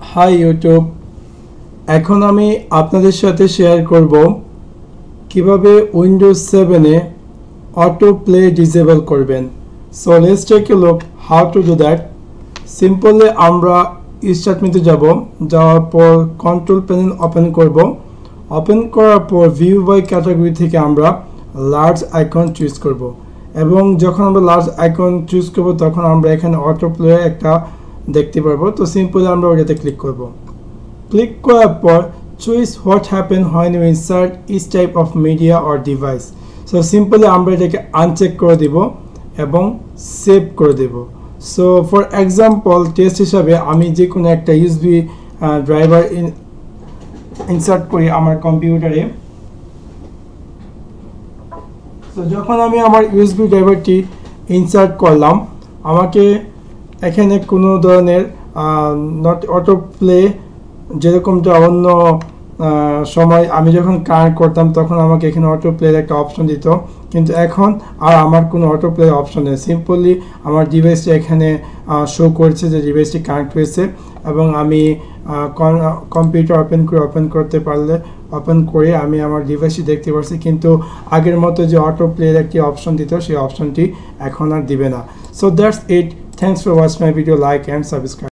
High YouTube, এখন আমি আপনাদের সাথে শেয়ার করব কিভাবে উইন্ডোজ 7 এ অটো প্লে ডিসেবল করবেন। So let's take a look how to do that. Simply আমরা স্টার্ট মেনুতে যাওয়ার পর কন্ট্রোল প্যানেল ওপেন করব। ওপেন করার পর ভিউ বাই ক্যাটাগরি থেকে আমরা লার্জ আইকন চুজ করব এবং যখন আমরা লার্জ আইকন চুজ করব তখন আমরা এখানে অটো প্লে একটা দেখতে পারবো। তো সিম্পলি আমরা ওটাতে ক্লিক করব। ক্লিক করার পর choose what happen when you insert each type of media or device. So simply আমরা এটাকে আনচেক করে দেব এবং সেভ করে দেব। সো ফর এক্সাম্পল টেস্ট হিসাবে আমি যে কোনো একটা ইউএসবি ড্রাইভার ইনসার্ট করি আমার কম্পিউটারে। তো যখন আমি আমার ইউএসবি ড্রাইভারটি ইনসার্ট করলাম, আমাকে এখানে কোনো ধরনের নট অটো প্লে যেরকমটা অন্য সময় আমি যখন কানেক্ট করতাম তখন আমাকে এখানে অটো প্লের একটা অপশন দিত, কিন্তু এখন আর আমার কোনো অটো প্লে অপশন নেই। সিম্পলি আমার ডিভাইসটি এখানে শো করছে যে ডিভাইসটি কানেক্ট হয়েছে এবং আমি কম্পিউটার ওপেন করতে পারলে ওপেন করে আমি আমার ডিভাইসটি দেখতে পাচ্ছি, কিন্তু আগের মতো যে অটো প্লের একটি অপশন দিত সেই অপশনটি এখন আর দিবে না। So that's it. Thanks for watch my video. Like and subscribe.